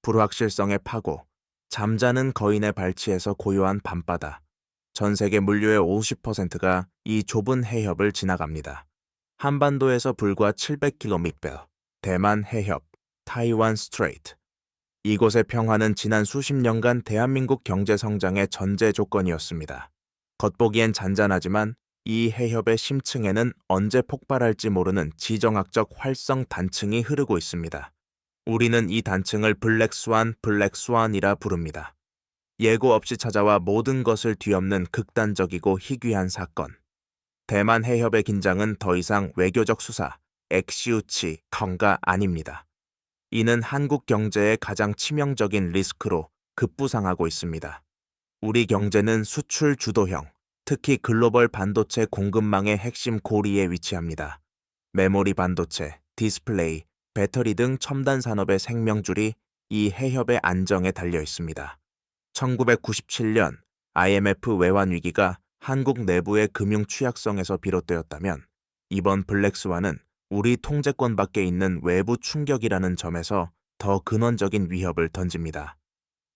불확실성의 파고, 잠자는 거인의 발치에서 고요한 밤바다. 전 세계 물류의 50%가 이 좁은 해협을 지나갑니다. 한반도에서 불과 700km, 대만 해협, 타이완 스트레이트. 이곳의 평화는 지난 수십 년간 대한민국 경제 성장의 전제 조건이었습니다. 겉보기엔 잔잔하지만 이 해협의 심층에는 언제 폭발할지 모르는 지정학적 활성 단층이 흐르고 있습니다. 우리는 이 단층을 블랙스완이라 부릅니다. 예고 없이 찾아와 모든 것을 뒤엎는 극단적이고 희귀한 사건. 대만 해협의 긴장은 더 이상 외교적 수사, 엑시우치가 아닙니다. 이는 한국 경제의 가장 치명적인 리스크로 급부상하고 있습니다. 우리 경제는 수출 주도형, 특히 글로벌 반도체 공급망의 핵심 고리에 위치합니다. 메모리 반도체, 디스플레이, 배터리 등 첨단 산업의 생명줄이 이 해협의 안정에 달려 있습니다. 1997년 IMF 외환 위기가 한국 내부의 금융 취약성에서 비롯되었다면 이번 블랙스완은 우리 통제권 밖에 있는 외부 충격이라는 점에서 더 근원적인 위협을 던집니다.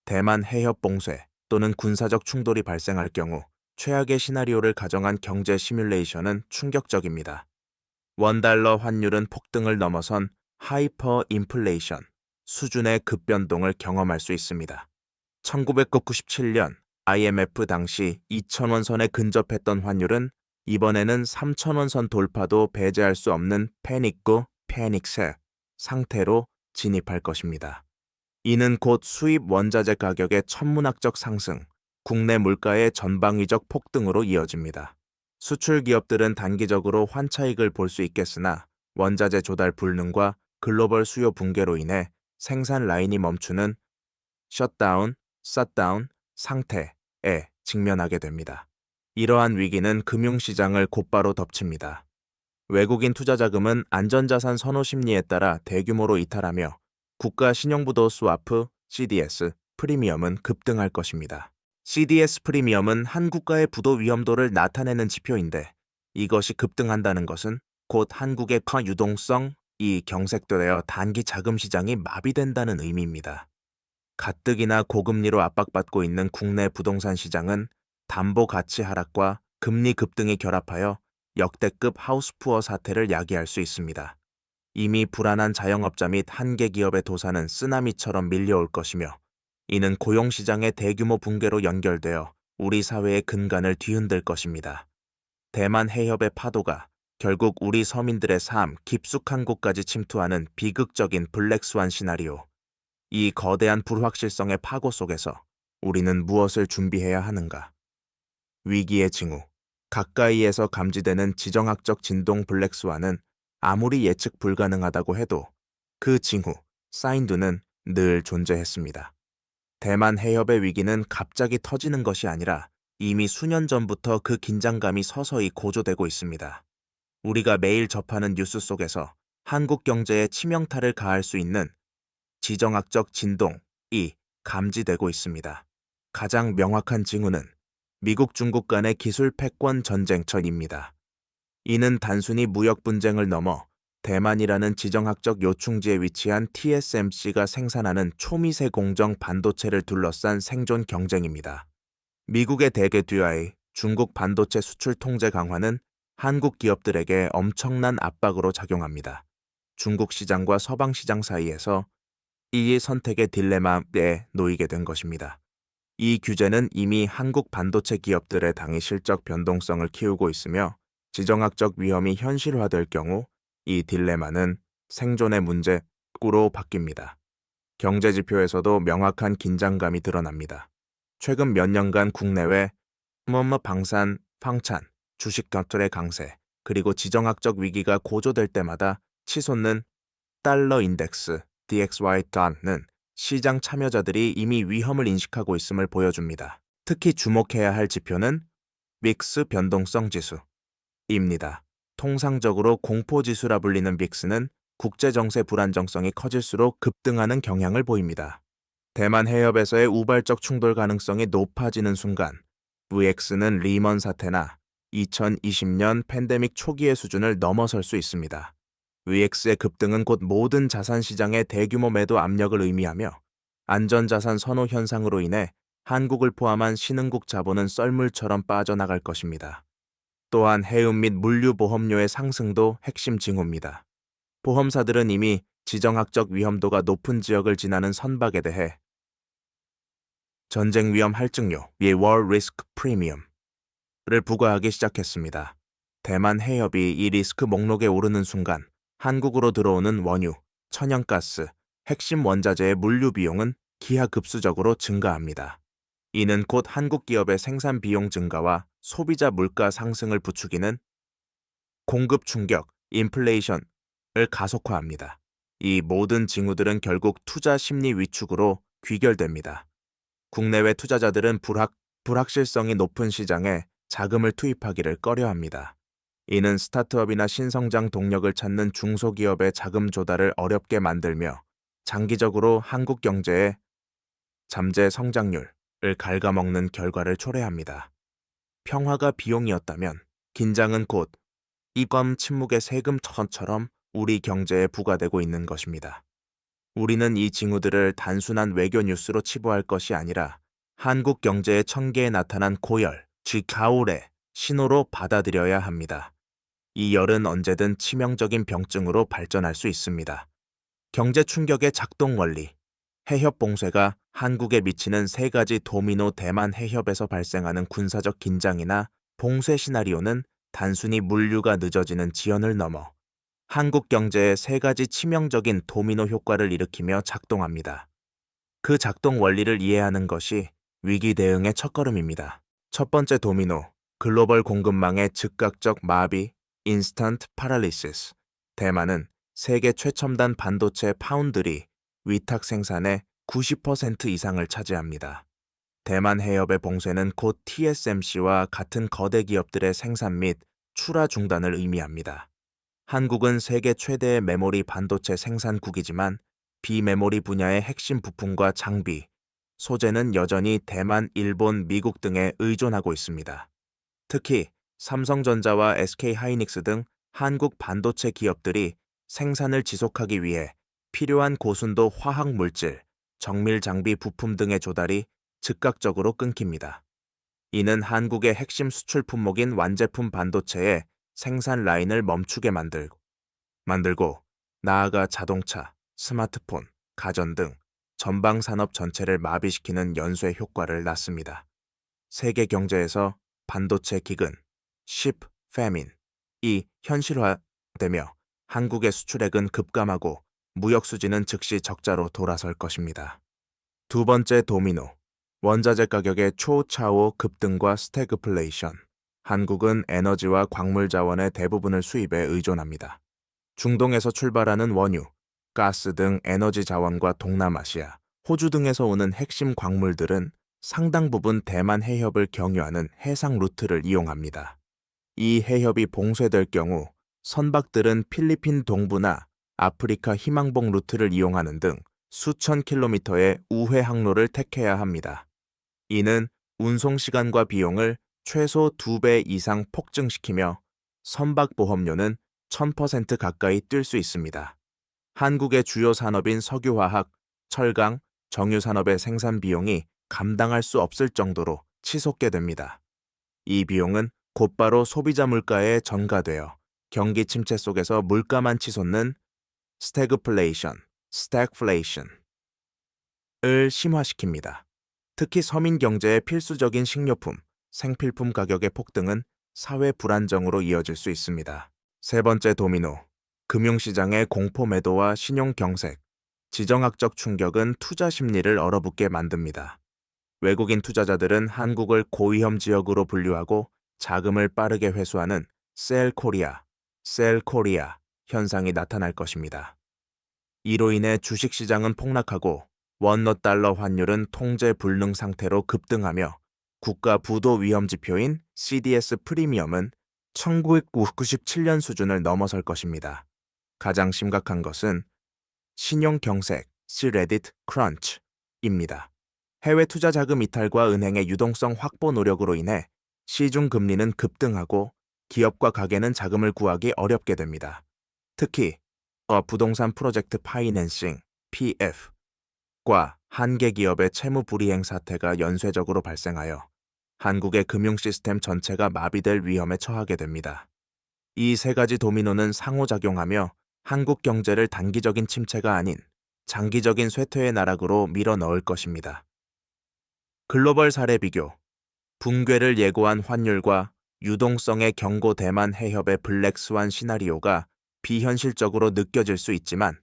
대만 해협 봉쇄 또는 군사적 충돌이 발생할 경우 최악의 시나리오를 가정한 경제 시뮬레이션은 충격적입니다. 원달러 환율은 폭등을 넘어선 하이퍼 인플레이션 수준의 급변동을 경험할 수 있습니다. 1997년 IMF 당시 2,000원 선에 근접했던 환율은 이번에는 3,000원 선 돌파도 배제할 수 없는 패닉스 상태로 진입할 것입니다. 이는 곧 수입 원자재 가격의 천문학적 상승, 국내 물가의 전방위적 폭등으로 이어집니다. 수출 기업들은 단기적으로 환차익을 볼 수 있겠으나 원자재 조달 불능과 글로벌 수요 붕괴로 인해 생산 라인이 멈추는 셧다운 상태에 직면하게 됩니다. 이러한 위기는 금융시장을 곧바로 덮칩니다. 외국인 투자자금은 안전자산 선호 심리에 따라 대규모로 이탈하며 국가 신용부도 스와프 (CDS) 프리미엄은 급등할 것입니다. CDS 프리미엄은 한 국가의 부도 위험도를 나타내는 지표인데 이것이 급등한다는 것은 곧 한국의 유동성이 경색되어 단기 자금 시장이 마비된다는 의미입니다. 가뜩이나 고금리로 압박받고 있는 국내 부동산 시장은 담보 가치 하락과 금리 급등이 결합하여 역대급 하우스푸어 사태를 야기할 수 있습니다. 이미 불안한 자영업자 및 한계 기업의 도산은 쓰나미처럼 밀려올 것이며 이는 고용시장의 대규모 붕괴로 연결되어 우리 사회의 근간을 뒤흔들 것입니다. 대만 해협의 파도가 결국 우리 서민들의 삶 깊숙한 곳까지 침투하는 비극적인 블랙스완 시나리오. 이 거대한 불확실성의 파고 속에서 우리는 무엇을 준비해야 하는가? 위기의 징후. 가까이에서 감지되는 지정학적 진동 블랙스완은 아무리 예측 불가능하다고 해도 그 징후, 사인두는 늘 존재했습니다. 대만 해협의 위기는 갑자기 터지는 것이 아니라 이미 수년 전부터 그 긴장감이 서서히 고조되고 있습니다. 우리가 매일 접하는 뉴스 속에서 한국 경제에 치명타를 가할 수 있는 지정학적 진동이 감지되고 있습니다. 가장 명확한 징후는 미국 중국 간의 기술 패권 전쟁처입니다. 이는 단순히 무역 분쟁을 넘어 대만이라는 지정학적 요충지에 위치한 TSMC가 생산하는 초미세 공정 반도체를 둘러싼 생존 경쟁입니다. 미국의 대개 뒤하의 중국 반도체 수출 통제 강화는 한국 기업들에게 엄청난 압박으로 작용합니다. 중국 시장과 서방 시장 사이에서 이 선택의 딜레마에 놓이게 된 것입니다. 이 규제는 이미 한국 반도체 기업들의 당위 실적 변동성을 키우고 있으며 지정학적 위험이 현실화될 경우 이 딜레마는 생존의 문제로 바뀝니다. 경제 지표에서도 명확한 긴장감이 드러납니다. 최근 몇 년간 국내외 방산, 황찬, 주식 곁들의 강세, 그리고 지정학적 위기가 고조될 때마다 치솟는 달러 인덱스 DXY는 시장 참여자들이 이미 위험을 인식하고 있음을 보여줍니다. 특히 주목해야 할 지표는 믹스 변동성 지수입니다. 통상적으로 공포지수라 불리는 믹스는 국제정세 불안정성이 커질수록 급등하는 경향을 보입니다. 대만 해협에서의 우발적 충돌 가능성이 높아지는 순간 VX는 리먼 사태나 2020년 팬데믹 초기의 수준을 넘어설 수 있습니다. VX의 급등은 곧 모든 자산 시장의 대규모 매도 압력을 의미하며 안전자산 선호 현상으로 인해 한국을 포함한 신흥국 자본은 썰물처럼 빠져나갈 것입니다. 또한 해운 및 물류 보험료의 상승도 핵심 징후입니다. 보험사들은 이미 지정학적 위험도가 높은 지역을 지나는 선박에 대해 전쟁 위험 할증료, War Risk Premium을 부과하기 시작했습니다. 대만 해협이 이 리스크 목록에 오르는 순간 한국으로 들어오는 원유, 천연가스, 핵심 원자재의 물류 비용은 기하급수적으로 증가합니다. 이는 곧 한국 기업의 생산 비용 증가와 소비자 물가 상승을 부추기는 공급 충격, 인플레이션을 가속화합니다. 이 모든 징후들은 결국 투자 심리 위축으로 귀결됩니다. 국내외 투자자들은 불확실성이 높은 시장에 자금을 투입하기를 꺼려합니다. 이는 스타트업이나 신성장 동력을 찾는 중소기업의 자금 조달을 어렵게 만들며 장기적으로 한국 경제의 잠재 성장률을 갉아먹는 결과를 초래합니다. 평화가 비용이었다면 긴장은 곧 이권 침묵의 세금처럼 우리 경제에 부과되고 있는 것입니다. 우리는 이 징후들을 단순한 외교 뉴스로 치부할 것이 아니라 한국 경제의 천계에 나타난 고열, 가올의 신호로 받아들여야 합니다. 이 열은 언제든 치명적인 병증으로 발전할 수 있습니다. 경제 충격의 작동 원리, 해협 봉쇄가 한국에 미치는 세 가지 도미노. 대만 해협에서 발생하는 군사적 긴장이나 봉쇄 시나리오는 단순히 물류가 늦어지는 지연을 넘어 한국 경제에 세 가지 치명적인 도미노 효과를 일으키며 작동합니다. 그 작동 원리를 이해하는 것이 위기 대응의 첫걸음입니다. 첫 번째 도미노, 글로벌 공급망의 즉각적 마비, 인스턴트 파랄리시스. 대만은 세계 최첨단 반도체 파운드리 위탁 생산의 90% 이상을 차지합니다. 대만 해협의 봉쇄는 곧 TSMC와 같은 거대 기업들의 생산 및 출하 중단을 의미합니다. 한국은 세계 최대의 메모리 반도체 생산국이지만 비메모리 분야의 핵심 부품과 장비, 소재는 여전히 대만, 일본, 미국 등에 의존하고 있습니다. 특히 삼성전자와 SK하이닉스 등 한국 반도체 기업들이 생산을 지속하기 위해 필요한 고순도 화학 물질, 정밀 장비 부품 등의 조달이 즉각적으로 끊깁니다. 이는 한국의 핵심 수출 품목인 완제품 반도체의 생산 라인을 멈추게 만들고 나아가 자동차, 스마트폰, 가전 등 전방 산업 전체를 마비시키는 연쇄 효과를 낳습니다. 세계 경제에서 반도체 기근, chip famin이 현실화되며 한국의 수출액은 급감하고 무역 수지는 즉시 적자로 돌아설 것입니다. 두 번째 도미노, 원자재 가격의 초차오 급등과 스태그플레이션. 한국은 에너지와 광물 자원의 대부분을 수입에 의존합니다. 중동에서 출발하는 원유, 가스 등 에너지 자원과 동남아시아, 호주 등에서 오는 핵심 광물들은 상당 부분 대만 해협을 경유하는 해상 루트를 이용합니다. 이 해협이 봉쇄될 경우 선박들은 필리핀 동부나 아프리카 희망봉 루트를 이용하는 등 수천 킬로미터의 우회 항로를 택해야 합니다. 이는 운송 시간과 비용을 최소 2배 이상 폭증시키며 선박 보험료는 1000% 가까이 뛸 수 있습니다. 한국의 주요 산업인 석유화학, 철강, 정유산업의 생산 비용이 감당할 수 없을 정도로 치솟게 됩니다. 이 비용은 곧바로 소비자 물가에 전가되어 경기 침체 속에서 물가만 치솟는 스태그플레이션, 스태그플레이션을 심화시킵니다. 특히 서민 경제의 필수적인 식료품, 생필품 가격의 폭등은 사회 불안정으로 이어질 수 있습니다. 세 번째 도미노, 금융시장의 공포 매도와 신용 경색, 지정학적 충격은 투자 심리를 얼어붙게 만듭니다. 외국인 투자자들은 한국을 고위험 지역으로 분류하고 자금을 빠르게 회수하는 셀 코리아 현상이 나타날 것입니다. 이로 인해 주식시장은 폭락하고 원화달러 환율은 통제 불능 상태로 급등하며 국가 부도 위험 지표인 CDS 프리미엄은 1997년 수준을 넘어설 것입니다. 가장 심각한 것은 신용 경색, 크레딧 크런치입니다. 해외 투자 자금 이탈과 은행의 유동성 확보 노력으로 인해 시중 금리는 급등하고 기업과 가게는 자금을 구하기 어렵게 됩니다. 특히 부동산 프로젝트 파이낸싱, PF과 한계 기업의 채무 불이행 사태가 연쇄적으로 발생하여 한국의 금융 시스템 전체가 마비될 위험에 처하게 됩니다. 이 세 가지 도미노는 상호작용하며 한국 경제를 단기적인 침체가 아닌 장기적인 쇠퇴의 나락으로 밀어 넣을 것입니다. 글로벌 사례 비교. 붕괴를 예고한 환율과 유동성의 경고 대만 해협의 블랙스완 시나리오가 비현실적으로 느껴질 수 있지만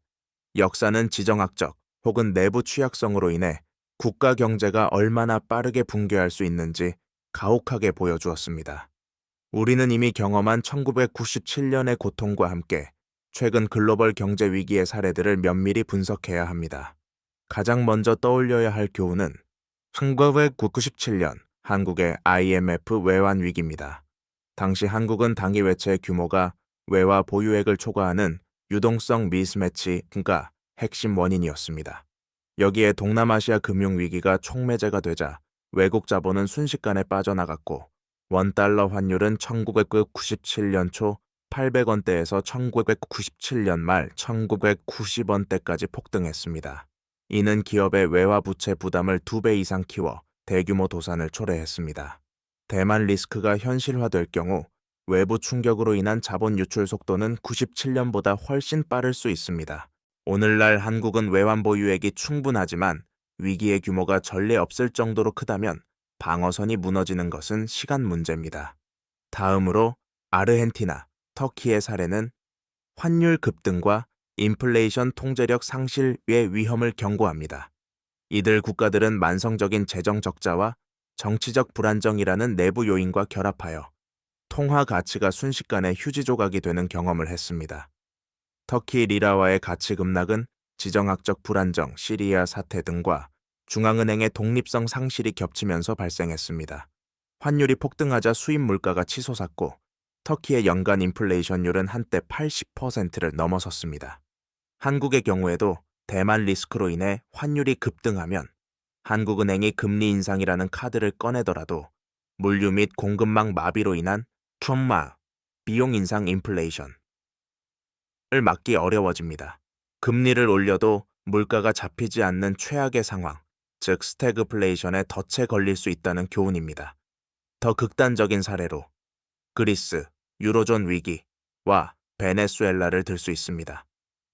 역사는 지정학적 혹은 내부 취약성으로 인해 국가 경제가 얼마나 빠르게 붕괴할 수 있는지 가혹하게 보여주었습니다. 우리는 이미 경험한 1997년의 고통과 함께 최근 글로벌 경제 위기의 사례들을 면밀히 분석해야 합니다. 가장 먼저 떠올려야 할 교훈은 1997년 한국의 IMF 외환 위기입니다. 당시 한국은 당기 외채 규모가 외화 보유액을 초과하는 유동성 미스매치가 핵심 원인이었습니다. 여기에 동남아시아 금융위기가 촉매제가 되자 외국 자본은 순식간에 빠져나갔고 원달러 환율은 1997년 초 800원대에서 1997년 말 1990원대까지 폭등했습니다. 이는 기업의 외화 부채 부담을 2배 이상 키워 대규모 도산을 초래했습니다. 대만 리스크가 현실화될 경우 외부 충격으로 인한 자본 유출 속도는 97년보다 훨씬 빠를 수 있습니다. 오늘날 한국은 외환 보유액이 충분하지만 위기의 규모가 전례 없을 정도로 크다면 방어선이 무너지는 것은 시간 문제입니다. 다음으로 아르헨티나, 터키의 사례는 환율 급등과 인플레이션 통제력 상실의 위험을 경고합니다. 이들 국가들은 만성적인 재정 적자와 정치적 불안정이라는 내부 요인과 결합하여 통화 가치가 순식간에 휴지 조각이 되는 경험을 했습니다. 터키 리라와의 가치 급락은 지정학적 불안정, 시리아 사태 등과 중앙은행의 독립성 상실이 겹치면서 발생했습니다. 환율이 폭등하자 수입 물가가 치솟았고 터키의 연간 인플레이션율은 한때 80%를 넘어섰습니다. 한국의 경우에도 대만 리스크로 인해 환율이 급등하면 한국은행이 금리 인상이라는 카드를 꺼내더라도 물류 및 공급망 마비로 인한 트라우마, 비용 인상 인플레이션을 막기 어려워집니다. 금리를 올려도 물가가 잡히지 않는 최악의 상황, 즉 스태그플레이션에 덫에 걸릴 수 있다는 교훈입니다. 더 극단적인 사례로 그리스, 유로존 위기와 베네수엘라를 들 수 있습니다.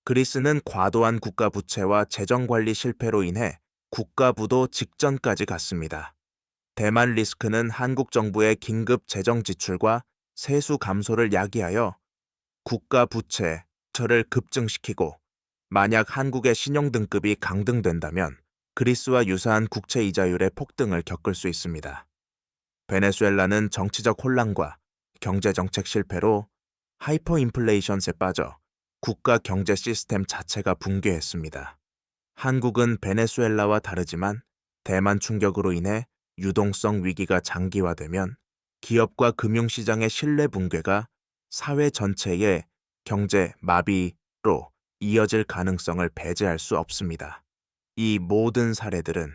그리스는 과도한 국가 부채와 재정 관리 실패로 인해 국가 부도 직전까지 갔습니다. 대만 리스크는 한국 정부의 긴급 재정 지출과 세수 감소를 야기하여 국가 부채를 급증시키고 만약 한국의 신용등급이 강등된다면 그리스와 유사한 국채 이자율의 폭등을 겪을 수 있습니다. 베네수엘라는 정치적 혼란과 경제정책 실패로 하이퍼인플레이션에 빠져 국가 경제 시스템 자체가 붕괴했습니다. 한국은 베네수엘라와 다르지만 대만 충격으로 인해 유동성 위기가 장기화되면 기업과 금융시장의 신뢰 붕괴가 사회 전체의 경제 마비로 이어질 가능성을 배제할 수 없습니다. 이 모든 사례들은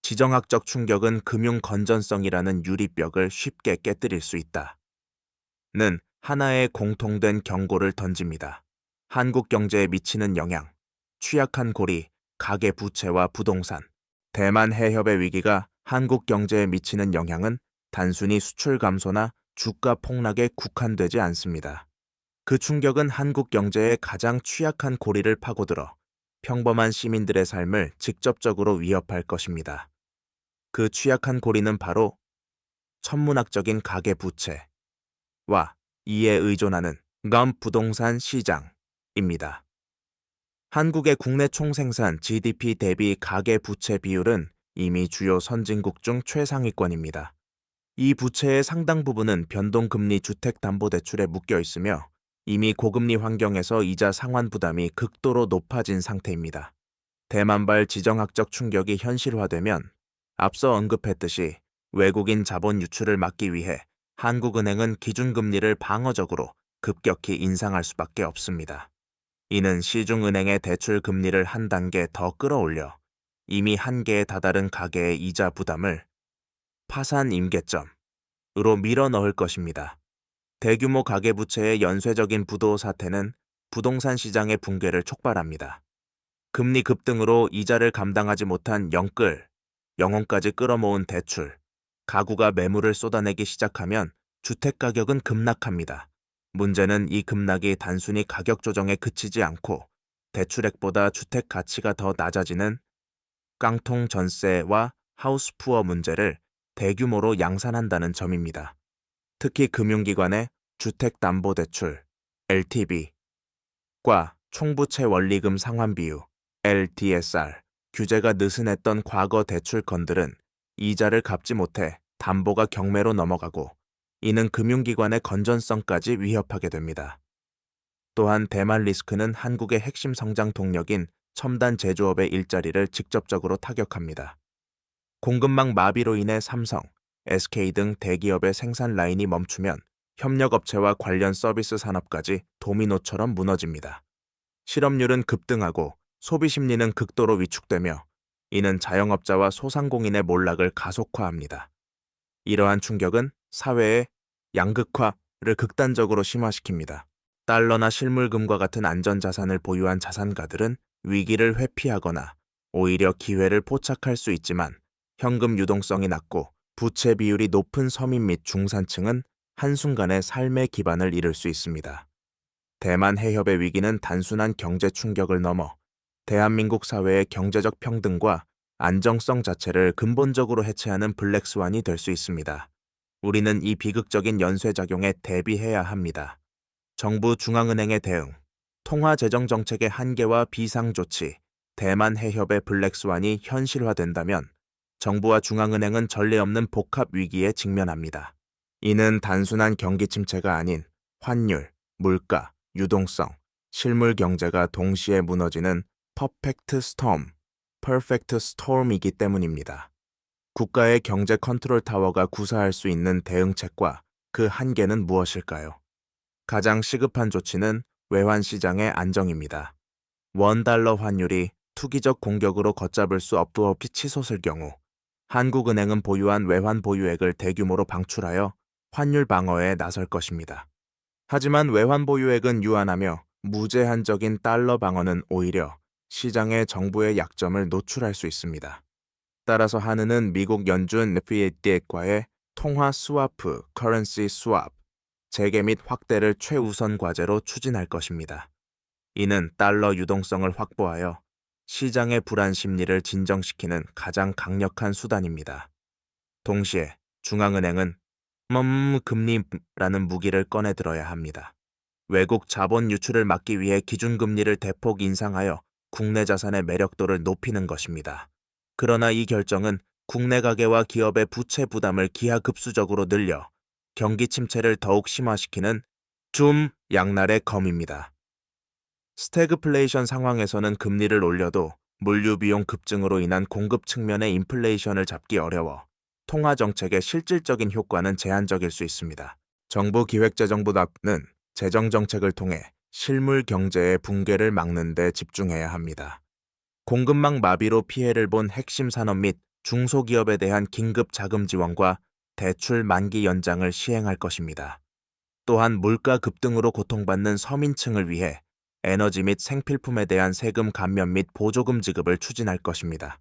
지정학적 충격은 금융 건전성이라는 유리벽을 쉽게 깨뜨릴 수 있다는 하나의 공통된 경고를 던집니다. 한국 경제에 미치는 영향, 취약한 고리, 가계 부채와 부동산, 대만 해협의 위기가 한국 경제에 미치는 영향은 단순히 수출 감소나 주가 폭락에 국한되지 않습니다. 그 충격은 한국 경제의 가장 취약한 고리를 파고들어 평범한 시민들의 삶을 직접적으로 위협할 것입니다. 그 취약한 고리는 바로 천문학적인 가계 부채와 이에 의존하는 부동산 시장입니다. 한국의 국내 총생산 GDP 대비 가계 부채 비율은 이미 주요 선진국 중 최상위권입니다. 이 부채의 상당 부분은 변동금리 주택담보대출에 묶여 있으며 이미 고금리 환경에서 이자 상환 부담이 극도로 높아진 상태입니다. 대만발 지정학적 충격이 현실화되면 앞서 언급했듯이 외국인 자본 유출을 막기 위해 한국은행은 기준금리를 방어적으로 급격히 인상할 수밖에 없습니다. 이는 시중은행의 대출 금리를 한 단계 더 끌어올려 이미 한계에 다다른 가계의 이자 부담을 파산 임계점으로 밀어넣을 것입니다. 대규모 가계부채의 연쇄적인 부도 사태는 부동산 시장의 붕괴를 촉발합니다. 금리 급등으로 이자를 감당하지 못한 영혼까지 끌어모은 대출, 가구가 매물을 쏟아내기 시작하면 주택 가격은 급락합니다. 문제는 이 급락이 단순히 가격 조정에 그치지 않고 대출액보다 주택 가치가 더 낮아지는 깡통 전세와 하우스푸어 문제를 대규모로 양산한다는 점입니다. 특히 금융기관의 주택담보대출 LTV과 총부채 원리금 상환비율 LDSR 규제가 느슨했던 과거 대출건들은 이자를 갚지 못해 담보가 경매로 넘어가고 이는 금융기관의 건전성까지 위협하게 됩니다. 또한 대만 리스크는 한국의 핵심 성장 동력인 첨단 제조업의 일자리를 직접적으로 타격합니다. 공급망 마비로 인해 삼성, SK 등 대기업의 생산 라인이 멈추면 협력업체와 관련 서비스 산업까지 도미노처럼 무너집니다. 실업률은 급등하고 소비 심리는 극도로 위축되며 이는 자영업자와 소상공인의 몰락을 가속화합니다. 이러한 충격은 사회의 양극화를 극단적으로 심화시킵니다. 달러나 실물금과 같은 안전자산을 보유한 자산가들은 위기를 회피하거나 오히려 기회를 포착할 수 있지만 현금 유동성이 낮고 부채 비율이 높은 서민 및 중산층은 한순간에 삶의 기반을 잃을 수 있습니다. 대만 해협의 위기는 단순한 경제 충격을 넘어 대한민국 사회의 경제적 평등과 안정성 자체를 근본적으로 해체하는 블랙스완이 될 수 있습니다. 우리는 이 비극적인 연쇄작용에 대비해야 합니다. 정부 중앙은행의 대응, 통화재정정책의 한계와 비상조치, 대만 해협의 블랙스완이 현실화된다면 정부와 중앙은행은 전례 없는 복합 위기에 직면합니다. 이는 단순한 경기 침체가 아닌 환율, 물가, 유동성, 실물 경제가 동시에 무너지는 퍼펙트 스톰이기 때문입니다. 국가의 경제 컨트롤 타워가 구사할 수 있는 대응책과 그 한계는 무엇일까요? 가장 시급한 조치는 외환 시장의 안정입니다. 원달러 환율이 투기적 공격으로 걷잡을 수 없이 치솟을 경우 한국은행은 보유한 외환 보유액을 대규모로 방출하여 환율 방어에 나설 것입니다. 하지만 외환 보유액은 유한하며 무제한적인 달러 방어는 오히려 시장에 정부의 약점을 노출할 수 있습니다. 따라서 한은은 미국 연준 FED과의 통화 스와프, 커런시 스왑, 재개 및 확대를 최우선 과제로 추진할 것입니다. 이는 달러 유동성을 확보하여 시장의 불안 심리를 진정시키는 가장 강력한 수단입니다. 동시에 중앙은행은 금리라는 무기를 꺼내 들어야 합니다. 외국 자본 유출을 막기 위해 기준금리를 대폭 인상하여 국내 자산의 매력도를 높이는 것입니다. 그러나 이 결정은 국내 가계와 기업의 부채 부담을 기하급수적으로 늘려 경기 침체를 더욱 심화시키는 양날의 검입니다. 스태그플레이션 상황에서는 금리를 올려도 물류 비용 급증으로 인한 공급 측면의 인플레이션을 잡기 어려워 통화 정책의 실질적인 효과는 제한적일 수 있습니다. 정부 기획재정부는 재정 정책을 통해 실물 경제의 붕괴를 막는 데 집중해야 합니다. 공급망 마비로 피해를 본 핵심 산업 및 중소기업에 대한 긴급 자금 지원과 대출 만기 연장을 시행할 것입니다. 또한 물가 급등으로 고통받는 서민층을 위해 에너지 및 생필품에 대한 세금 감면 및 보조금 지급을 추진할 것입니다.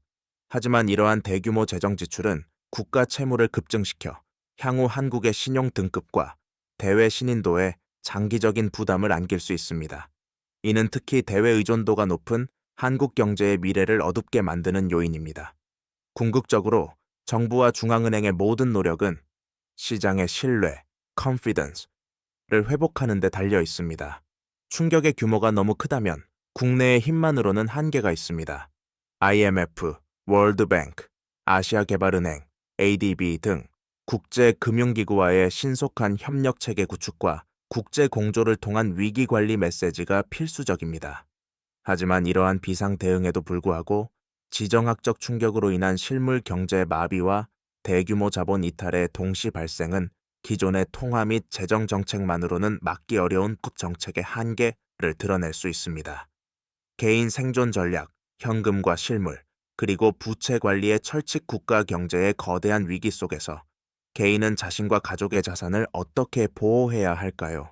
하지만 이러한 대규모 재정 지출은 국가 채무를 급증시켜 향후 한국의 신용 등급과 대외 신인도에 장기적인 부담을 안길 수 있습니다. 이는 특히 대외 의존도가 높은 한국 경제의 미래를 어둡게 만드는 요인입니다. 궁극적으로 정부와 중앙은행의 모든 노력은 시장의 신뢰, confidence를 회복하는 데 달려 있습니다. 충격의 규모가 너무 크다면 국내의 힘만으로는 한계가 있습니다. IMF, 월드뱅크, 아시아개발은행, ADB 등 국제금융기구와의 신속한 협력체계 구축과 국제 공조를 통한 위기관리 메시지가 필수적입니다. 하지만 이러한 비상 대응에도 불구하고 지정학적 충격으로 인한 실물 경제 마비와 대규모 자본 이탈의 동시 발생은 기존의 통화 및 재정 정책만으로는 막기 어려운 정책의 한계를 드러낼 수 있습니다. 개인 생존 전략, 현금과 실물, 그리고 부채 관리의 철칙 국가 경제의 거대한 위기 속에서 개인은 자신과 가족의 자산을 어떻게 보호해야 할까요?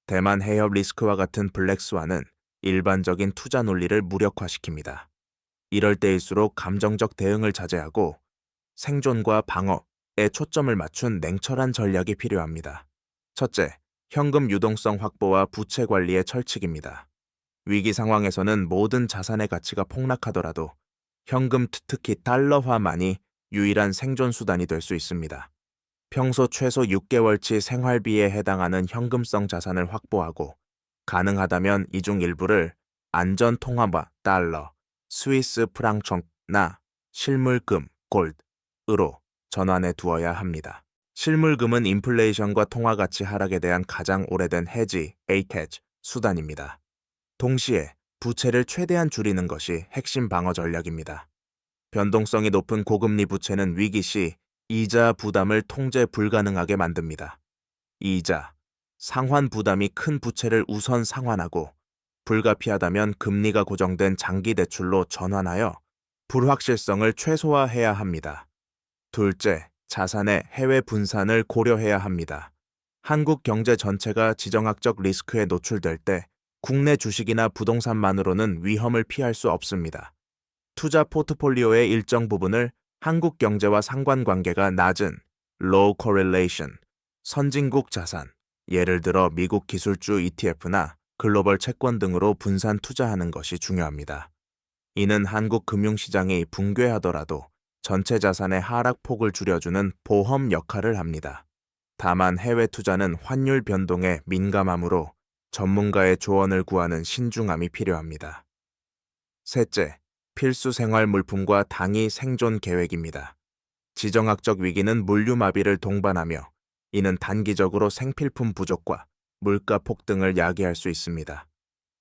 대만 해협 리스크와 같은 블랙스완은 일반적인 투자 논리를 무력화시킵니다. 이럴 때일수록 감정적 대응을 자제하고 생존과 방어에 초점을 맞춘 냉철한 전략이 필요합니다. 첫째, 현금 유동성 확보와 부채 관리의 철칙입니다. 위기 상황에서는 모든 자산의 가치가 폭락하더라도 현금, 특히 달러화만이 유일한 생존 수단이 될 수 있습니다. 평소 최소 6개월치 생활비에 해당하는 현금성 자산을 확보하고 가능하다면 이 중 일부를 안전 통화화, 달러, 스위스 프랑청나 실물금, 골드으로 전환해 두어야 합니다. 실물금은 인플레이션과 통화 가치 하락에 대한 가장 오래된 해지, 헤지 수단입니다. 동시에 부채를 최대한 줄이는 것이 핵심 방어 전략입니다. 변동성이 높은 고금리 부채는 위기 시 이자 부담을 통제 불가능하게 만듭니다. 이자, 상환 부담이 큰 부채를 우선 상환하고 불가피하다면 금리가 고정된 장기 대출로 전환하여 불확실성을 최소화해야 합니다. 둘째, 자산의 해외 분산을 고려해야 합니다. 한국 경제 전체가 지정학적 리스크에 노출될 때 국내 주식이나 부동산만으로는 위험을 피할 수 없습니다. 투자 포트폴리오의 일정 부분을 한국 경제와 상관관계가 낮은 low correlation, 선진국 자산, 예를 들어 미국 기술주 ETF나 글로벌 채권 등으로 분산 투자하는 것이 중요합니다. 이는 한국 금융시장이 붕괴하더라도 전체 자산의 하락폭을 줄여주는 보험 역할을 합니다. 다만 해외 투자는 환율 변동에 민감하므로 전문가의 조언을 구하는 신중함이 필요합니다. 셋째, 필수 생활 물품과 당위 생존 계획입니다. 지정학적 위기는 물류마비를 동반하며 이는 단기적으로 생필품 부족과 물가 폭등을 야기할 수 있습니다.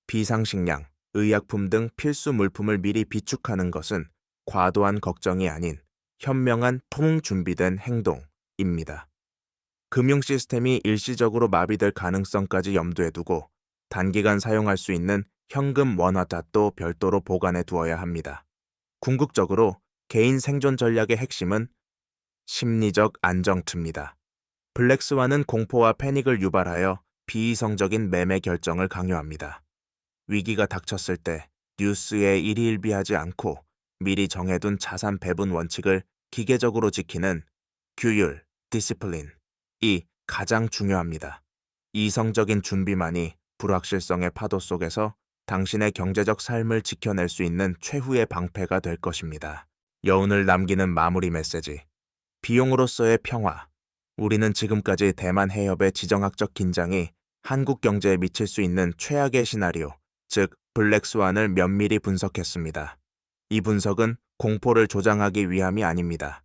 비상식량, 의약품 등 필수 물품을 미리 비축하는 것은 과도한 걱정이 아닌 현명한 통준비된 행동입니다. 금융 시스템이 일시적으로 마비될 가능성까지 염두에 두고 단기간 사용할 수 있는 현금 원화잣도 별도로 보관해 두어야 합니다. 궁극적으로 개인 생존 전략의 핵심은 심리적 안정투입니다. 블랙스완은 공포와 패닉을 유발하여 비이성적인 매매 결정을 강요합니다. 위기가 닥쳤을 때 뉴스에 일희일비하지 않고 미리 정해둔 자산 배분 원칙을 기계적으로 지키는 규율, 디시플린이 가장 중요합니다. 이성적인 준비만이 불확실성의 파도 속에서 당신의 경제적 삶을 지켜낼 수 있는 최후의 방패가 될 것입니다. 여운을 남기는 마무리 메시지. 비용으로서의 평화. 우리는 지금까지 대만 해협의 지정학적 긴장이 한국 경제에 미칠 수 있는 최악의 시나리오, 즉 블랙스완을 면밀히 분석했습니다. 이 분석은 공포를 조장하기 위함이 아닙니다.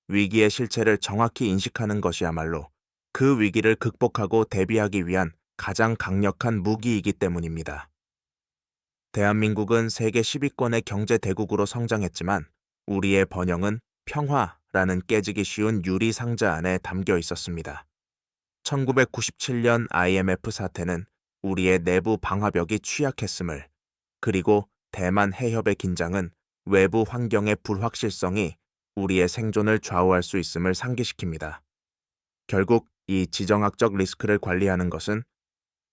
위기의 실체를 정확히 인식하는 것이야말로 그 위기를 극복하고 대비하기 위한 가장 강력한 무기이기 때문입니다. 대한민국은 세계 10위권의 경제 대국으로 성장했지만 우리의 번영은 평화라는 깨지기 쉬운 유리 상자 안에 담겨 있었습니다. 1997년 IMF 사태는 우리의 내부 방화벽이 취약했음을, 그리고 대만 해협의 긴장은 외부 환경의 불확실성이 우리의 생존을 좌우할 수 있음을 상기시킵니다. 결국 이 지정학적 리스크를 관리하는 것은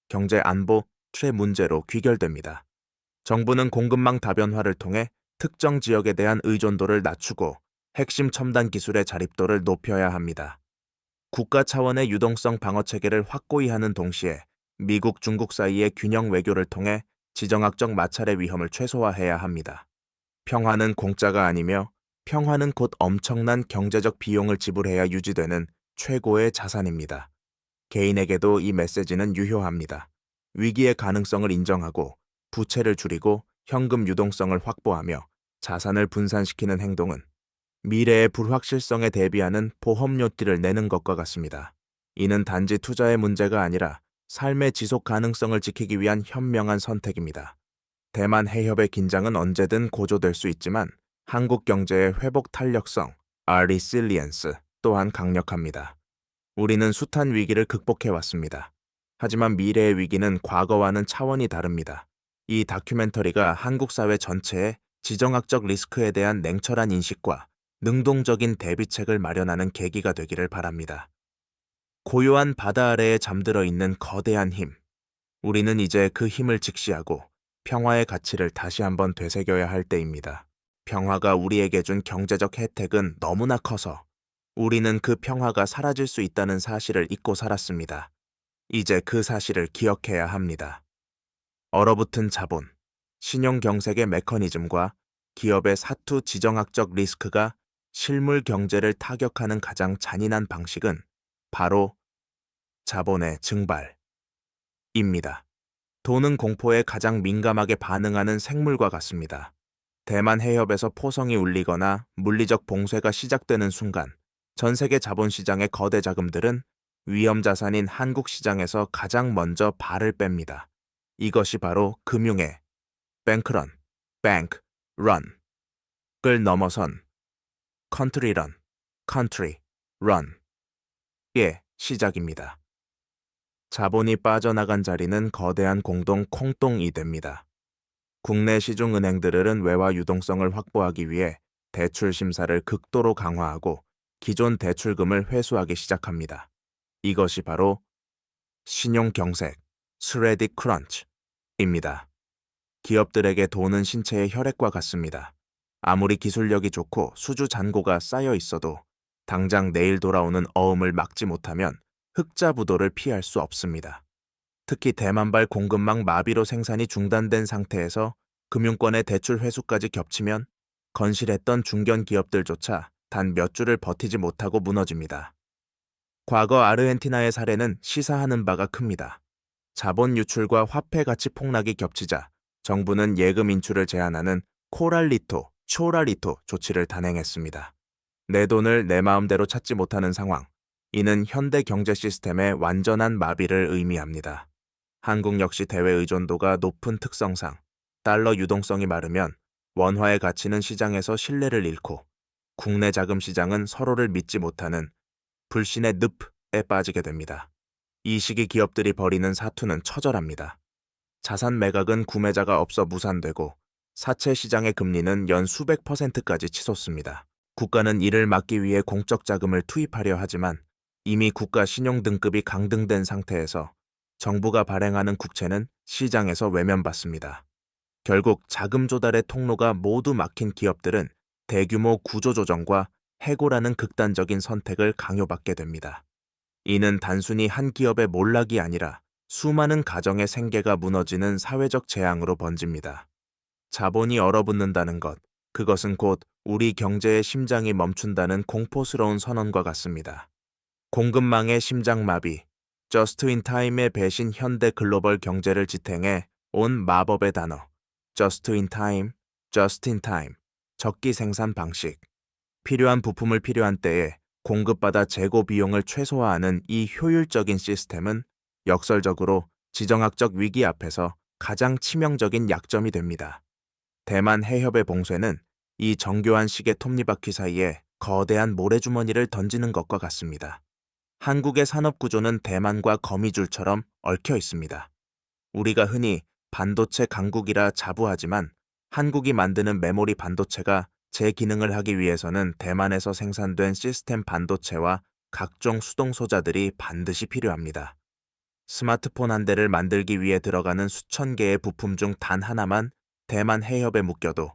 경제 안보 틀의 문제로 귀결됩니다. 정부는 공급망 다변화를 통해 특정 지역에 대한 의존도를 낮추고 핵심 첨단 기술의 자립도를 높여야 합니다. 국가 차원의 유동성 방어 체계를 확고히 하는 동시에 미국, 중국 사이의 균형 외교를 통해 지정학적 마찰의 위험을 최소화해야 합니다. 평화는 공짜가 아니며 평화는 곧 엄청난 경제적 비용을 지불해야 유지되는 최고의 자산입니다. 개인에게도 이 메시지는 유효합니다. 위기의 가능성을 인정하고 부채를 줄이고 현금 유동성을 확보하며 자산을 분산시키는 행동은 미래의 불확실성에 대비하는 보험료띠를 내는 것과 같습니다. 이는 단지 투자의 문제가 아니라 삶의 지속 가능성을 지키기 위한 현명한 선택입니다. 대만 해협의 긴장은 언제든 고조될 수 있지만 한국 경제의 회복 탄력성, resilience 또한 강력합니다. 우리는 숱한 위기를 극복해왔습니다. 하지만 미래의 위기는 과거와는 차원이 다릅니다. 이 다큐멘터리가 한국 사회 전체의 지정학적 리스크에 대한 냉철한 인식과 능동적인 대비책을 마련하는 계기가 되기를 바랍니다. 고요한 바다 아래에 잠들어 있는 거대한 힘. 우리는 이제 그 힘을 직시하고 평화의 가치를 다시 한번 되새겨야 할 때입니다. 평화가 우리에게 준 경제적 혜택은 너무나 커서 우리는 그 평화가 사라질 수 있다는 사실을 잊고 살았습니다. 이제 그 사실을 기억해야 합니다. 얼어붙은 자본, 신용경색의 메커니즘과 기업의 사투 지정학적 리스크가 실물 경제를 타격하는 가장 잔인한 방식은 바로 자본의 증발입니다. 돈은 공포에 가장 민감하게 반응하는 생물과 같습니다. 대만 해협에서 포성이 울리거나 물리적 봉쇄가 시작되는 순간 전 세계 자본시장의 거대 자금들은 위험 자산인 한국 시장에서 가장 먼저 발을 뺍니다. 이것이 바로 금융의 뱅크런, 뱅크런을 넘어선 컨트리런, 컨트리런의 시작입니다. 자본이 빠져나간 자리는 거대한 공동 콩똥이 됩니다. 국내 시중은행들은 외화 유동성을 확보하기 위해 대출 심사를 극도로 강화하고 기존 대출금을 회수하기 시작합니다. 이것이 바로 신용경색, 스레딕 크런치입니다. 기업들에게 돈은 신체의 혈액과 같습니다. 아무리 기술력이 좋고 수주 잔고가 쌓여 있어도 당장 내일 돌아오는 어음을 막지 못하면 흑자 부도를 피할 수 없습니다. 특히 대만발 공급망 마비로 생산이 중단된 상태에서 금융권의 대출 회수까지 겹치면 건실했던 중견 기업들조차 단 몇 주를 버티지 못하고 무너집니다. 과거 아르헨티나의 사례는 시사하는 바가 큽니다. 자본 유출과 화폐 가치 폭락이 겹치자 정부는 예금 인출을 제한하는 초랄리토 조치를 단행했습니다. 내 돈을 내 마음대로 찾지 못하는 상황. 이는 현대 경제 시스템의 완전한 마비를 의미합니다. 한국 역시 대외 의존도가 높은 특성상 달러 유동성이 마르면 원화의 가치는 시장에서 신뢰를 잃고 국내 자금 시장은 서로를 믿지 못하는 불신의 늪에 빠지게 됩니다. 이 시기 기업들이 벌이는 사투는 처절합니다. 자산 매각은 구매자가 없어 무산되고 사채 시장의 금리는 연 수백 %까지 치솟습니다. 국가는 이를 막기 위해 공적 자금을 투입하려 하지만 이미 국가 신용 등급이 강등된 상태에서 정부가 발행하는 국채는 시장에서 외면받습니다. 결국 자금 조달의 통로가 모두 막힌 기업들은 대규모 구조조정과 해고라는 극단적인 선택을 강요받게 됩니다. 이는 단순히 한 기업의 몰락이 아니라 수많은 가정의 생계가 무너지는 사회적 재앙으로 번집니다. 자본이 얼어붙는다는 것, 그것은 곧 우리 경제의 심장이 멈춘다는 공포스러운 선언과 같습니다. 공급망의 심장마비, 저스트인타임의 배신 현대 글로벌 경제를 지탱해 온 마법의 단어, 저스트인타임, 저스트인타임, 적기 생산 방식. 필요한 부품을 필요한 때에 공급받아 재고 비용을 최소화하는 이 효율적인 시스템은 역설적으로 지정학적 위기 앞에서 가장 치명적인 약점이 됩니다. 대만 해협의 봉쇄는 이 정교한 시계 톱니바퀴 사이에 거대한 모래주머니를 던지는 것과 같습니다. 한국의 산업구조는 대만과 거미줄처럼 얽혀 있습니다. 우리가 흔히 반도체 강국이라 자부하지만 한국이 만드는 메모리 반도체가 제 기능을 하기 위해서는 대만에서 생산된 시스템 반도체와 각종 수동 소자들이 반드시 필요합니다. 스마트폰 한 대를 만들기 위해 들어가는 수천 개의 부품 중 단 하나만 대만 해협에 묶여도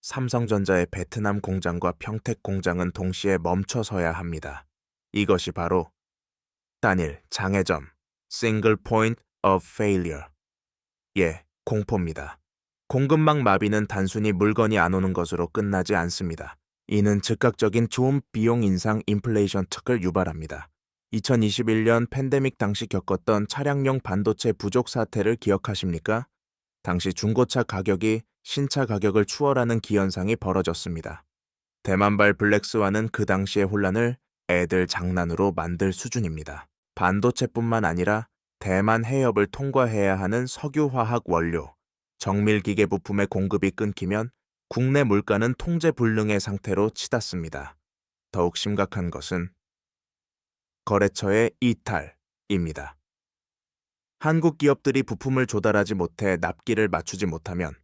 삼성전자의 베트남 공장과 평택 공장은 동시에 멈춰서야 합니다. 이것이 바로 단일 장애점, Single Point of Failure. 예, 공포입니다. 공급망 마비는 단순히 물건이 안 오는 것으로 끝나지 않습니다. 이는 즉각적인 좋은 비용 인상 인플레이션 특을 유발합니다. 2021년 팬데믹 당시 겪었던 차량용 반도체 부족 사태를 기억하십니까? 당시 중고차 가격이 신차 가격을 추월하는 기현상이 벌어졌습니다. 대만발 블랙스완은 그 당시의 혼란을 애들 장난으로 만들 수준입니다. 반도체뿐만 아니라 대만 해협을 통과해야 하는 석유화학 원료, 정밀기계 부품의 공급이 끊기면 국내 물가는 통제불능의 상태로 치닫습니다. 더욱 심각한 것은 거래처의 이탈입니다. 한국 기업들이 부품을 조달하지 못해 납기를 맞추지 못하면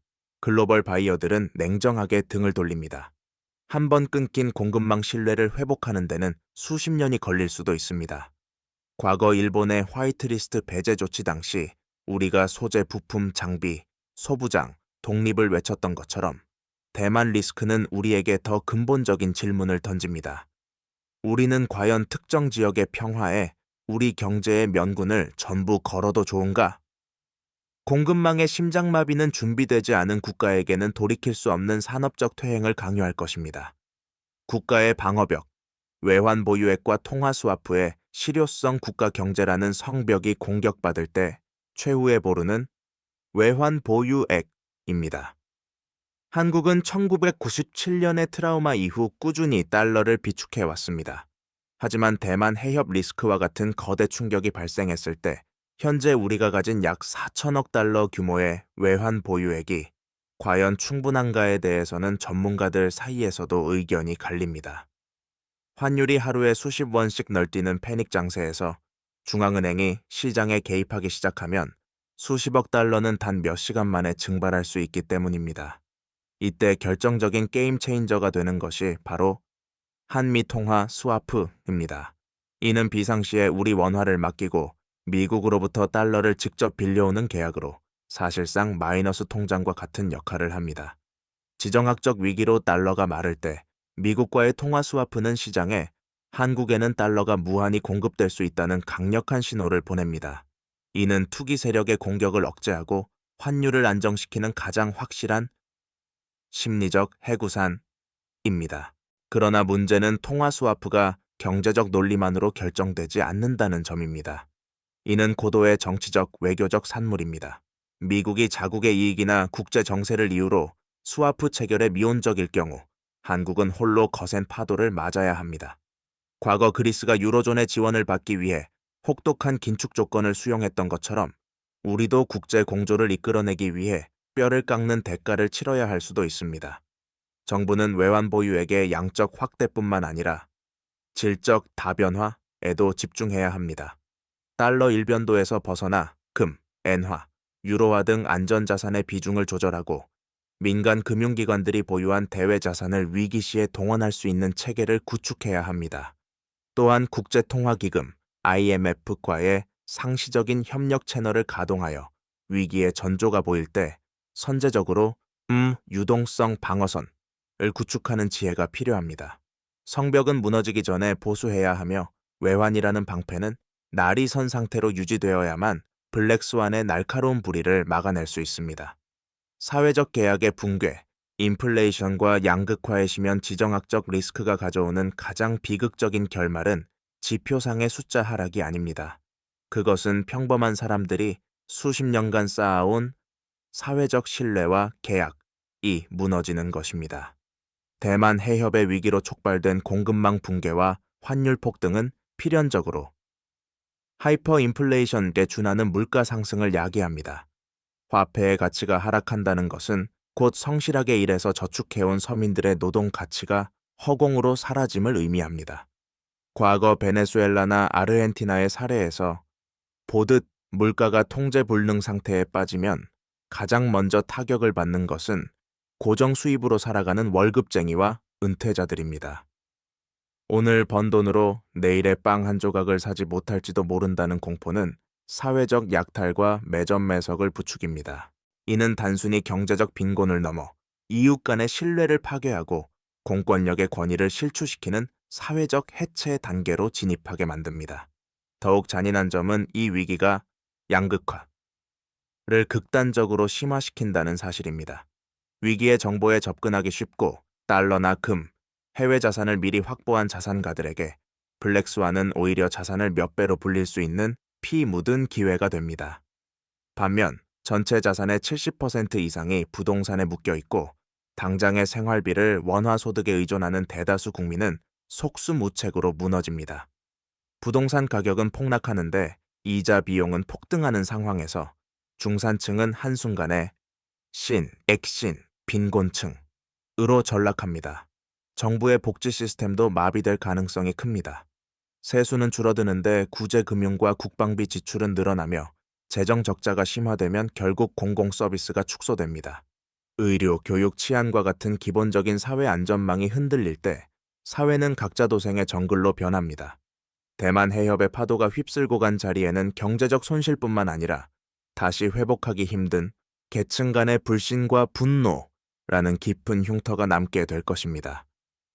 글로벌 바이어들은 냉정하게 등을 돌립니다. 한 번 끊긴 공급망 신뢰를 회복하는 데는 수십 년이 걸릴 수도 있습니다. 과거 일본의 화이트리스트 배제 조치 당시 우리가 소재, 부품, 장비, 소부장, 독립을 외쳤던 것처럼 대만 리스크는 우리에게 더 근본적인 질문을 던집니다. 우리는 과연 특정 지역의 평화에 우리 경제의 면군을 전부 걸어도 좋은가? 공급망의 심장마비는 준비되지 않은 국가에게는 돌이킬 수 없는 산업적 퇴행을 강요할 것입니다. 국가의 방어벽, 외환 보유액과 통화 스와프의 실효성 국가 경제라는 성벽이 공격받을 때 최후의 보루는 외환 보유액입니다. 한국은 1997년의 트라우마 이후 꾸준히 달러를 비축해 왔습니다. 하지만 대만 해협 리스크와 같은 거대 충격이 발생했을 때 현재 우리가 가진 약 4천억 달러 규모의 외환 보유액이 과연 충분한가에 대해서는 전문가들 사이에서도 의견이 갈립니다. 환율이 하루에 수십 원씩 널뛰는 패닉 장세에서 중앙은행이 시장에 개입하기 시작하면 수십억 달러는 단 몇 시간 만에 증발할 수 있기 때문입니다. 이때 결정적인 게임 체인저가 되는 것이 바로 한미 통화 스와프입니다. 이는 비상시에 우리 원화를 맡기고 미국으로부터 달러를 직접 빌려오는 계약으로 사실상 마이너스 통장과 같은 역할을 합니다. 지정학적 위기로 달러가 마를 때 미국과의 통화 스와프는 시장에 한국에는 달러가 무한히 공급될 수 있다는 강력한 신호를 보냅니다. 이는 투기 세력의 공격을 억제하고 환율을 안정시키는 가장 확실한 심리적 해구산입니다. 그러나 문제는 통화 스와프가 경제적 논리만으로 결정되지 않는다는 점입니다. 이는 고도의 정치적, 외교적 산물입니다. 미국이 자국의 이익이나 국제 정세를 이유로 스와프 체결에 미온적일 경우 한국은 홀로 거센 파도를 맞아야 합니다. 과거 그리스가 유로존의 지원을 받기 위해 혹독한 긴축 조건을 수용했던 것처럼 우리도 국제 공조를 이끌어내기 위해 뼈를 깎는 대가를 치러야 할 수도 있습니다. 정부는 외환 보유액의 양적 확대뿐만 아니라 질적 다변화에도 집중해야 합니다. 달러 일변도에서 벗어나 금, 엔화, 유로화 등 안전자산의 비중을 조절하고 민간 금융기관들이 보유한 대외 자산을 위기 시에 동원할 수 있는 체계를 구축해야 합니다. 또한 국제통화기금, IMF과의 상시적인 협력 채널을 가동하여 위기의 전조가 보일 때 선제적으로 유동성 방어선을 구축하는 지혜가 필요합니다. 성벽은 무너지기 전에 보수해야 하며 외환이라는 방패는 날이 선 상태로 유지되어야만 블랙스완의 날카로운 불의를 막아낼 수 있습니다. 사회적 계약의 붕괴, 인플레이션과 양극화의 심연 지정학적 리스크가 가져오는 가장 비극적인 결말은 지표상의 숫자 하락이 아닙니다. 그것은 평범한 사람들이 수십 년간 쌓아온 사회적 신뢰와 계약이 무너지는 것입니다. 대만 해협의 위기로 촉발된 공급망 붕괴와 환율 폭등은 필연적으로 하이퍼 인플레이션에 준하는 물가 상승을 야기합니다. 화폐의 가치가 하락한다는 것은 곧 성실하게 일해서 저축해온 서민들의 노동 가치가 허공으로 사라짐을 의미합니다. 과거 베네수엘라나 아르헨티나의 사례에서 보듯 물가가 통제 불능 상태에 빠지면 가장 먼저 타격을 받는 것은 고정 수입으로 살아가는 월급쟁이와 은퇴자들입니다. 오늘 번 돈으로 내일의 빵 한 조각을 사지 못할지도 모른다는 공포는 사회적 약탈과 매점 매석을 부추깁니다. 이는 단순히 경제적 빈곤을 넘어 이웃 간의 신뢰를 파괴하고 공권력의 권위를 실추시키는 사회적 해체 단계로 진입하게 만듭니다. 더욱 잔인한 점은 이 위기가 양극화를 극단적으로 심화시킨다는 사실입니다. 위기의 정보에 접근하기 쉽고 달러나 금, 해외 자산을 미리 확보한 자산가들에게 블랙스완은 오히려 자산을 몇 배로 불릴 수 있는 피 묻은 기회가 됩니다. 반면 전체 자산의 70% 이상이 부동산에 묶여 있고 당장의 생활비를 원화 소득에 의존하는 대다수 국민은 속수무책으로 무너집니다. 부동산 가격은 폭락하는데 이자 비용은 폭등하는 상황에서 중산층은 한순간에 액신, 빈곤층으로 전락합니다. 정부의 복지 시스템도 마비될 가능성이 큽니다. 세수는 줄어드는데 구제금융과 국방비 지출은 늘어나며 재정 적자가 심화되면 결국 공공서비스가 축소됩니다. 의료, 교육, 치안과 같은 기본적인 사회 안전망이 흔들릴 때 사회는 각자 도생의 정글로 변합니다. 대만 해협의 파도가 휩쓸고 간 자리에는 경제적 손실뿐만 아니라 다시 회복하기 힘든 계층 간의 불신과 분노라는 깊은 흉터가 남게 될 것입니다.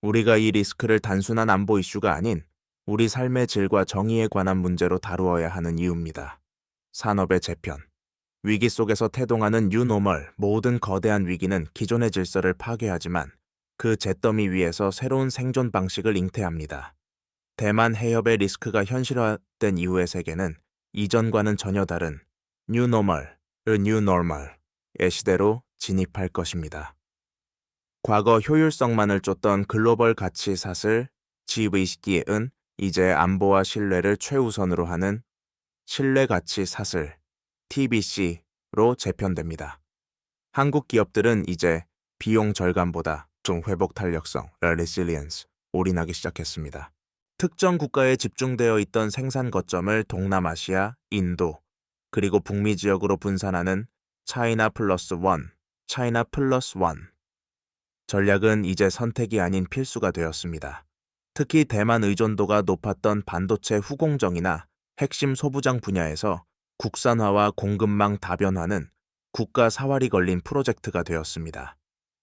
우리가 이 리스크를 단순한 안보 이슈가 아닌 우리 삶의 질과 정의에 관한 문제로 다루어야 하는 이유입니다. 산업의 재편. 위기 속에서 태동하는 뉴노멀, 모든 거대한 위기는 기존의 질서를 파괴하지만 그 잿더미 위에서 새로운 생존 방식을 잉태합니다. 대만 해협의 리스크가 현실화된 이후의 세계는 이전과는 전혀 다른 뉴노멀, 뉴노멀의 시대로 진입할 것입니다. 과거 효율성만을 쫓던 글로벌 가치 사슬 GVC는 이제 안보와 신뢰를 최우선으로 하는 신뢰 가치 사슬 TBC로 재편됩니다. 한국 기업들은 이제 비용 절감보다 좀 회복 탄력성, resilience, 올인하기 시작했습니다. 특정 국가에 집중되어 있던 생산 거점을 동남아시아, 인도, 그리고 북미 지역으로 분산하는 차이나 플러스 원 전략은 이제 선택이 아닌 필수가 되었습니다. 특히 대만 의존도가 높았던 반도체 후공정이나 핵심 소부장 분야에서 국산화와 공급망 다변화는 국가 사활이 걸린 프로젝트가 되었습니다.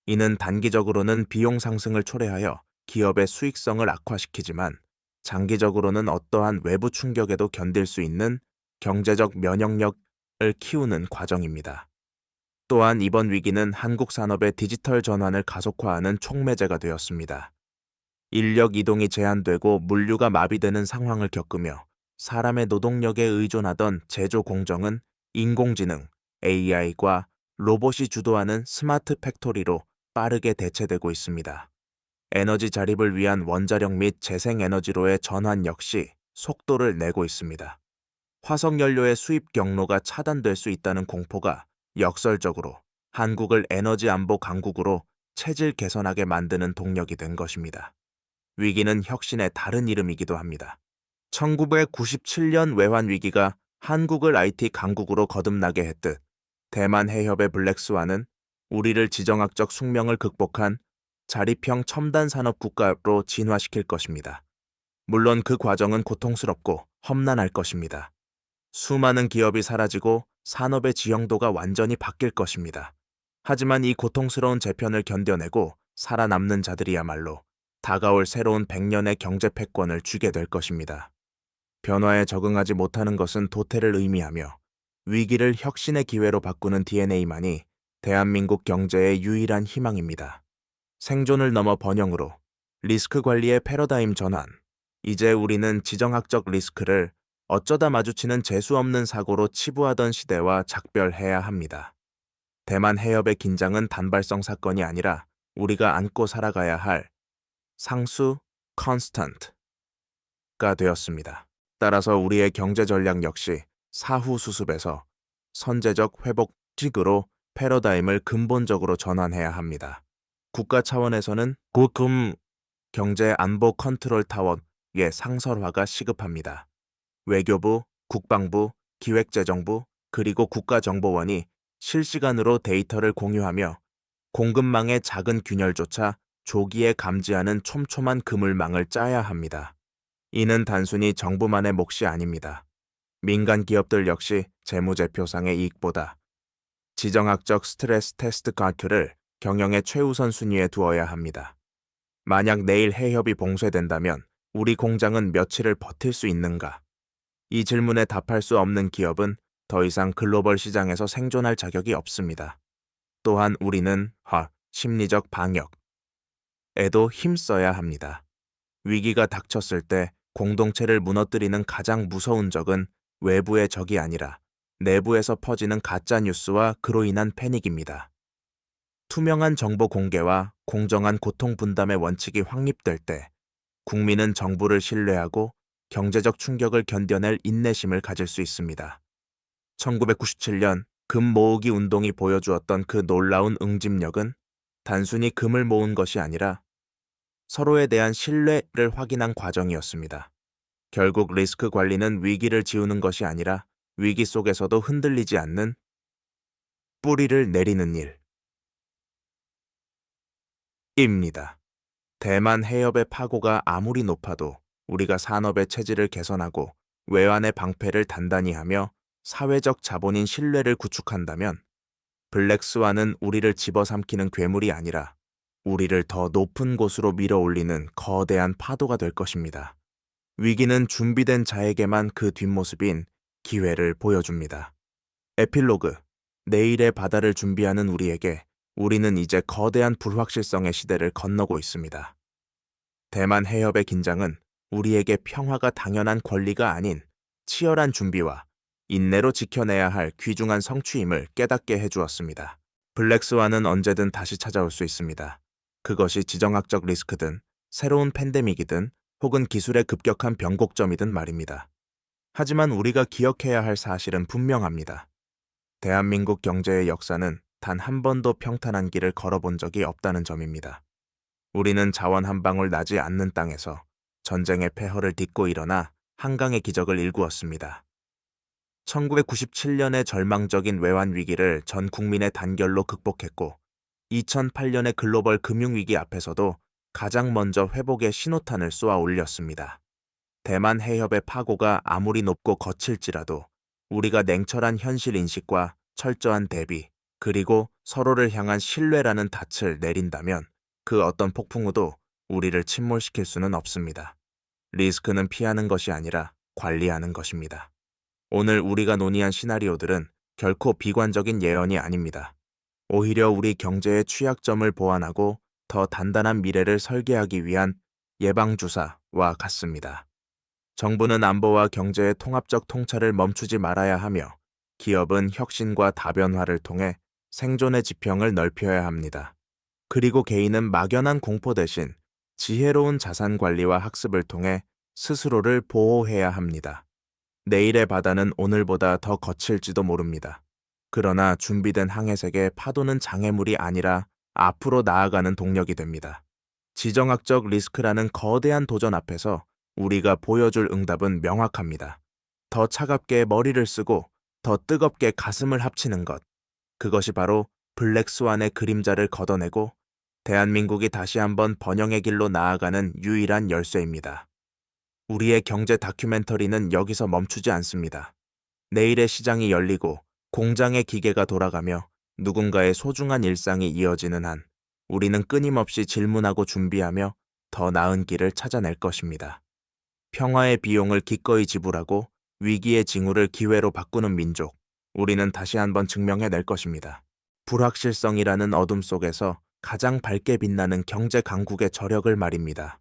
이는 단기적으로는 비용 상승을 초래하여 기업의 수익성을 악화시키지만 장기적으로는 어떠한 외부 충격에도 견딜 수 있는 경제적 면역력을 키우는 과정입니다. 또한 이번 위기는 한국 산업의 디지털 전환을 가속화하는 촉매제가 되었습니다. 인력 이동이 제한되고 물류가 마비되는 상황을 겪으며 사람의 노동력에 의존하던 제조 공정은 인공지능, AI과 로봇이 주도하는 스마트 팩토리로 빠르게 대체되고 있습니다. 에너지 자립을 위한 원자력 및 재생에너지로의 전환 역시 속도를 내고 있습니다. 화석연료의 수입 경로가 차단될 수 있다는 공포가 역설적으로 한국을 에너지 안보 강국으로 체질 개선하게 만드는 동력이 된 것입니다. 위기는 혁신의 다른 이름이기도 합니다. 1997년 외환 위기가 한국을 IT 강국으로 거듭나게 했듯 대만 해협의 블랙스완은 우리를 지정학적 숙명을 극복한 자립형 첨단 산업 국가로 진화시킬 것입니다. 물론 그 과정은 고통스럽고 험난할 것입니다. 수많은 기업이 사라지고 산업의 지형도가 완전히 바뀔 것입니다. 하지만 이 고통스러운 재편을 견뎌내고 살아남는 자들이야말로 다가올 새로운 100년의 경제 패권을 쥐게 될 것입니다. 변화에 적응하지 못하는 것은 도태를 의미하며 위기를 혁신의 기회로 바꾸는 DNA만이 대한민국 경제의 유일한 희망입니다. 생존을 넘어 번영으로 리스크 관리의 패러다임 전환. 이제 우리는 지정학적 리스크를 어쩌다 마주치는 재수없는 사고로 치부하던 시대와 작별해야 합니다. 대만 해협의 긴장은 단발성 사건이 아니라 우리가 안고 살아가야 할 상수 constant가 되었습니다. 따라서 우리의 경제 전략 역시 사후 수습에서 선제적 회복직으로 패러다임을 근본적으로 전환해야 합니다. 국가 차원에서는 고금 경제 안보 컨트롤 타워의 상설화가 시급합니다. 외교부, 국방부, 기획재정부, 그리고 국가정보원이 실시간으로 데이터를 공유하며 공급망의 작은 균열조차 조기에 감지하는 촘촘한 그물망을 짜야 합니다. 이는 단순히 정부만의 몫이 아닙니다. 민간 기업들 역시 재무제표상의 이익보다 지정학적 스트레스 테스트 가큐를 경영의 최우선 순위에 두어야 합니다. 만약 내일 해협이 봉쇄된다면 우리 공장은 며칠을 버틸 수 있는가? 이 질문에 답할 수 없는 기업은 더 이상 글로벌 시장에서 생존할 자격이 없습니다. 또한 우리는 심리적 방역에도 힘써야 합니다. 위기가 닥쳤을 때 공동체를 무너뜨리는 가장 무서운 적은 외부의 적이 아니라 내부에서 퍼지는 가짜 뉴스와 그로 인한 패닉입니다. 투명한 정보 공개와 공정한 고통 분담의 원칙이 확립될 때 국민은 정부를 신뢰하고 경제적 충격을 견뎌낼 인내심을 가질 수 있습니다. 1997년 금 모으기 운동이 보여주었던 그 놀라운 응집력은 단순히 금을 모은 것이 아니라 서로에 대한 신뢰를 확인한 과정이었습니다. 결국 리스크 관리는 위기를 지우는 것이 아니라 위기 속에서도 흔들리지 않는 뿌리를 내리는 일입니다. 대만 해협의 파고가 아무리 높아도 우리가 산업의 체질을 개선하고 외환의 방패를 단단히 하며 사회적 자본인 신뢰를 구축한다면 블랙스완은 우리를 집어삼키는 괴물이 아니라 우리를 더 높은 곳으로 밀어올리는 거대한 파도가 될 것입니다. 위기는 준비된 자에게만 그 뒷모습인 기회를 보여줍니다. 에필로그. 내일의 바다를 준비하는 우리에게 우리는 이제 거대한 불확실성의 시대를 건너고 있습니다. 대만 해협의 긴장은 우리에게 평화가 당연한 권리가 아닌 치열한 준비와 인내로 지켜내야 할 귀중한 성취임을 깨닫게 해주었습니다. 블랙스완은 언제든 다시 찾아올 수 있습니다. 그것이 지정학적 리스크든 새로운 팬데믹이든 혹은 기술의 급격한 변곡점이든 말입니다. 하지만 우리가 기억해야 할 사실은 분명합니다. 대한민국 경제의 역사는 단 한 번도 평탄한 길을 걸어본 적이 없다는 점입니다. 우리는 자원 한 방울 나지 않는 땅에서 전쟁의 폐허를 딛고 일어나 한강의 기적을 일구었습니다. 1997년의 절망적인 외환 위기를 전 국민의 단결로 극복했고 2008년의 글로벌 금융위기 앞에서도 가장 먼저 회복의 신호탄을 쏘아 올렸습니다. 대만 해협의 파고가 아무리 높고 거칠지라도 우리가 냉철한 현실 인식과 철저한 대비, 그리고 서로를 향한 신뢰라는 닻을 내린다면 그 어떤 폭풍우도 우리를 침몰시킬 수는 없습니다. 리스크는 피하는 것이 아니라 관리하는 것입니다. 오늘 우리가 논의한 시나리오들은 결코 비관적인 예언이 아닙니다. 오히려 우리 경제의 취약점을 보완하고 더 단단한 미래를 설계하기 위한 예방주사와 같습니다. 정부는 안보와 경제의 통합적 통찰을 멈추지 말아야 하며 기업은 혁신과 다변화를 통해 생존의 지평을 넓혀야 합니다. 그리고 개인은 막연한 공포 대신 지혜로운 자산 관리와 학습을 통해 스스로를 보호해야 합니다. 내일의 바다는 오늘보다 더 거칠지도 모릅니다. 그러나 준비된 항해색의 파도는 장애물이 아니라 앞으로 나아가는 동력이 됩니다. 지정학적 리스크라는 거대한 도전 앞에서 우리가 보여줄 응답은 명확합니다. 더 차갑게 머리를 쓰고 더 뜨겁게 가슴을 합치는 것. 그것이 바로 블랙스완의 그림자를 걷어내고 대한민국이 다시 한번 번영의 길로 나아가는 유일한 열쇠입니다. 우리의 경제 다큐멘터리는 여기서 멈추지 않습니다. 내일의 시장이 열리고 공장의 기계가 돌아가며 누군가의 소중한 일상이 이어지는 한 우리는 끊임없이 질문하고 준비하며 더 나은 길을 찾아낼 것입니다. 평화의 비용을 기꺼이 지불하고 위기의 징후를 기회로 바꾸는 민족, 우리는 다시 한번 증명해낼 것입니다. 불확실성이라는 어둠 속에서 가장 밝게 빛나는 경제 강국의 저력을 말입니다.